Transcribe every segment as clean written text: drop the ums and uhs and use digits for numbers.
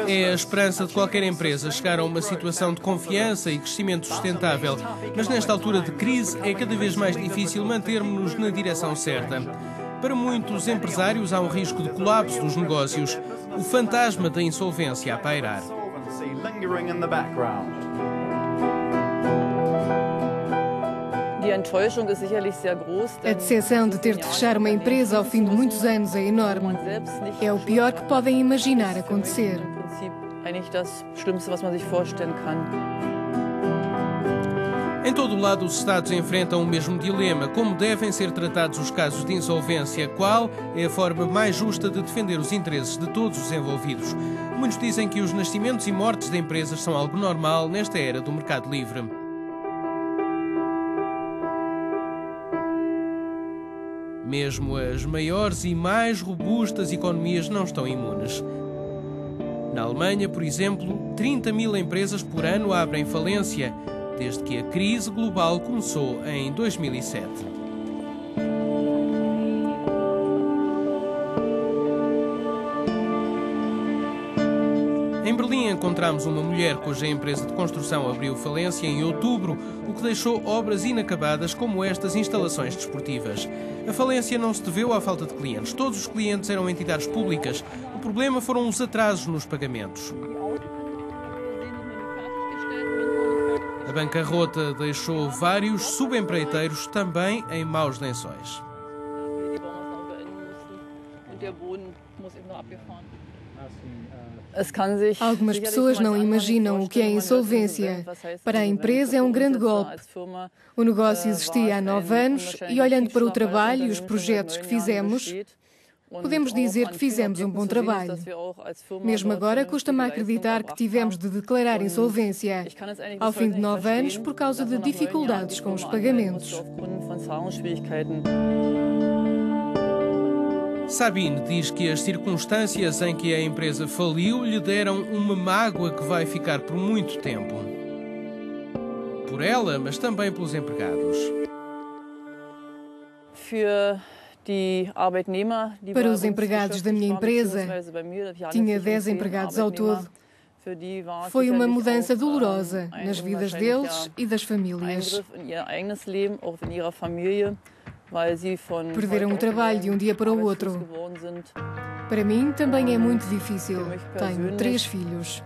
É a esperança de qualquer empresa chegar a uma situação de confiança e crescimento sustentável, mas nesta altura de crise é cada vez mais difícil mantermos-nos na direção certa. Para muitos empresários há um risco de colapso dos negócios, o fantasma da insolvência a pairar. A decepção de ter de fechar uma empresa ao fim de muitos anos é enorme. É o pior que podem imaginar acontecer. Em todo o lado, os Estados enfrentam o mesmo dilema. Como devem ser tratados os casos de insolvência? Qual é a forma mais justa de defender os interesses de todos os envolvidos? Muitos dizem que os nascimentos e mortes de empresas são algo normal nesta era do mercado livre. Mesmo as maiores e mais robustas economias não estão imunes. Na Alemanha, por exemplo, 30.000 empresas por ano abrem falência, desde que a crise global começou em 2007. Em Berlim encontramos uma mulher cuja empresa de construção abriu falência em outubro, o que deixou obras inacabadas como estas instalações desportivas. A falência não se deveu à falta de clientes. Todos os clientes eram entidades públicas. O problema foram os atrasos nos pagamentos. A bancarrota deixou vários subempreiteiros também em maus lençóis. Algumas pessoas não imaginam o que é insolvência. Para a empresa é um grande golpe. O negócio existia há 9 anos e, olhando para o trabalho e os projetos que fizemos, podemos dizer que fizemos um bom trabalho. Mesmo agora, custa-me acreditar que tivemos de declarar insolvência ao fim de 9 anos por causa de dificuldades com os pagamentos. Sabine diz que as circunstâncias em que a empresa faliu lhe deram uma mágoa que vai ficar por muito tempo. Por ela, mas também pelos empregados. Para os empregados da minha empresa, tinha 10 empregados ao todo. Foi uma mudança dolorosa nas vidas deles e das famílias. Perderam o trabalho de um dia para o outro. Para mim também é muito difícil. Tenho 3 filhos.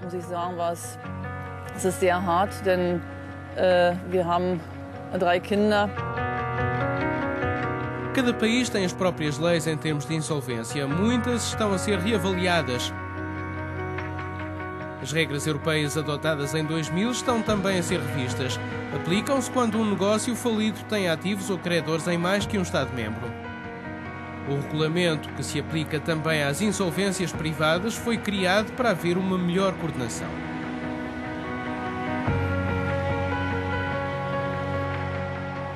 Cada país tem as próprias leis em termos de insolvência. Muitas estão a ser reavaliadas. As regras europeias adotadas em 2000 estão também a ser revistas. Aplicam-se quando um negócio falido tem ativos ou credores em mais que um Estado-membro. O regulamento, que se aplica também às insolvências privadas, foi criado para haver uma melhor coordenação.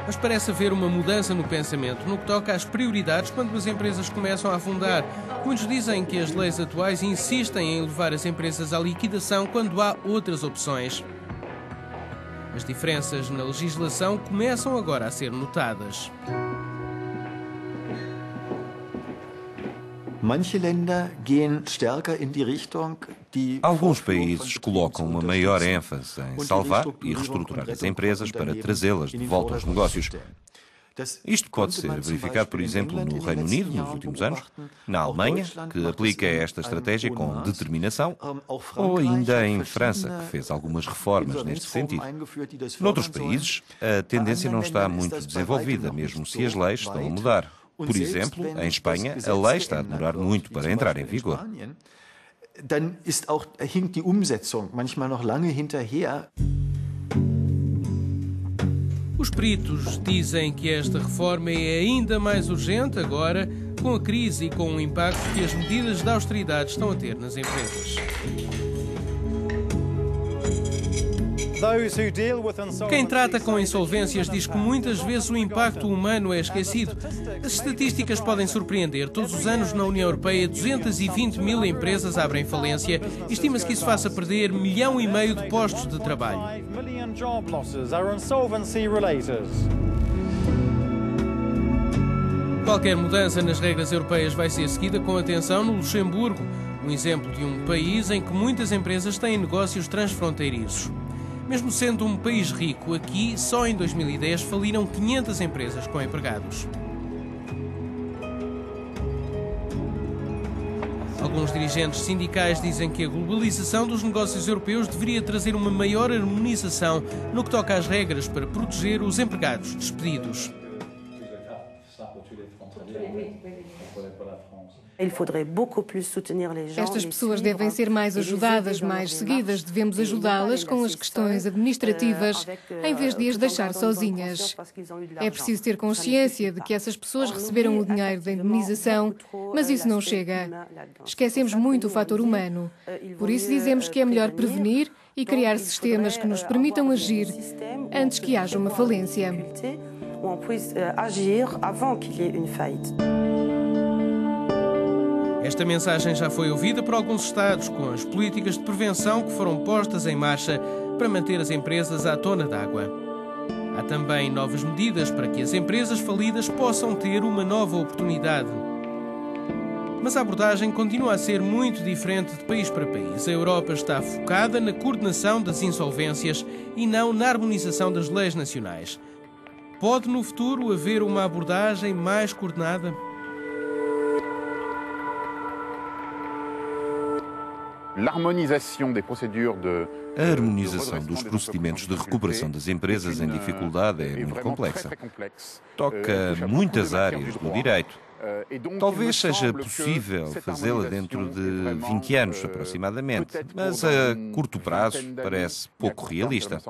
Mas parece haver uma mudança no pensamento no que toca às prioridades quando as empresas começam a afundar. Muitos dizem que as leis atuais insistem em levar as empresas à liquidação quando há outras opções. As diferenças na legislação começam agora a ser notadas. Alguns países colocam uma maior ênfase em salvar e reestruturar as empresas para trazê-las de volta aos negócios. Isto pode ser verificado, por exemplo, no Reino Unido nos últimos anos, na Alemanha, que aplica esta estratégia com determinação, ou ainda em França, que fez algumas reformas neste sentido. Noutros países, a tendência não está muito desenvolvida, mesmo se as leis estão a mudar. Por exemplo, em Espanha, a lei está a demorar muito para entrar em vigor. Os peritos dizem que esta reforma é ainda mais urgente agora, com a crise e com o impacto que as medidas de austeridade estão a ter nas empresas. Quem trata com insolvências diz que muitas vezes o impacto humano é esquecido. As estatísticas podem surpreender. Todos os anos na União Europeia 220.000 empresas abrem falência e estima-se que isso faça perder 1,5 milhão de postos de trabalho. Qualquer mudança nas regras europeias vai ser seguida com atenção no Luxemburgo. Um exemplo de um país em que muitas empresas têm negócios transfronteiriços. Mesmo sendo um país rico, aqui, só em 2010, faliram 500 empresas com empregados. Alguns dirigentes sindicais dizem que a globalização dos negócios europeus deveria trazer uma maior harmonização no que toca às regras para proteger os empregados despedidos. Estas pessoas devem ser mais ajudadas, mais seguidas. Devemos ajudá-las com as questões administrativas, em vez de as deixar sozinhas. É preciso ter consciência de que essas pessoas receberam o dinheiro da indemnização, mas isso não chega. Esquecemos muito o fator humano. Por isso dizemos que é melhor prevenir e criar sistemas que nos permitam agir antes que haja uma falência. Esta mensagem já foi ouvida por alguns Estados, com as políticas de prevenção que foram postas em marcha para manter as empresas à tona d'água. Há também novas medidas para que as empresas falidas possam ter uma nova oportunidade. Mas a abordagem continua a ser muito diferente de país para país. A Europa está focada na coordenação das insolvências e não na harmonização das leis nacionais. Pode, no futuro, haver uma abordagem mais coordenada? A harmonização dos procedimentos de recuperação das empresas em dificuldade é muito complexa. Toca muitas áreas do direito. Talvez seja possível fazê-la dentro de 20 anos, aproximadamente, mas a curto prazo parece pouco realista.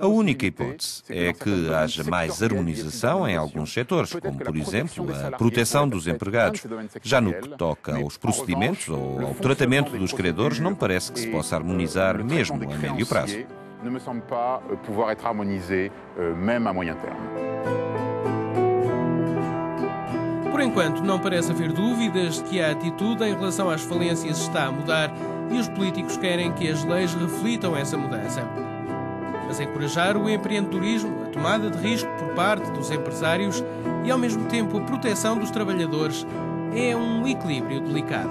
A única hipótese é que haja mais harmonização em alguns setores, como, por exemplo, a proteção dos empregados. Já no que toca aos procedimentos ou ao tratamento dos credores, não me parece que se possa harmonizar mesmo a médio prazo. Por enquanto, não parece haver dúvidas de que a atitude em relação às falências está a mudar e os políticos querem que as leis reflitam essa mudança. Mas encorajar o empreendedorismo, a tomada de risco por parte dos empresários e, ao mesmo tempo, a proteção dos trabalhadores é um equilíbrio delicado.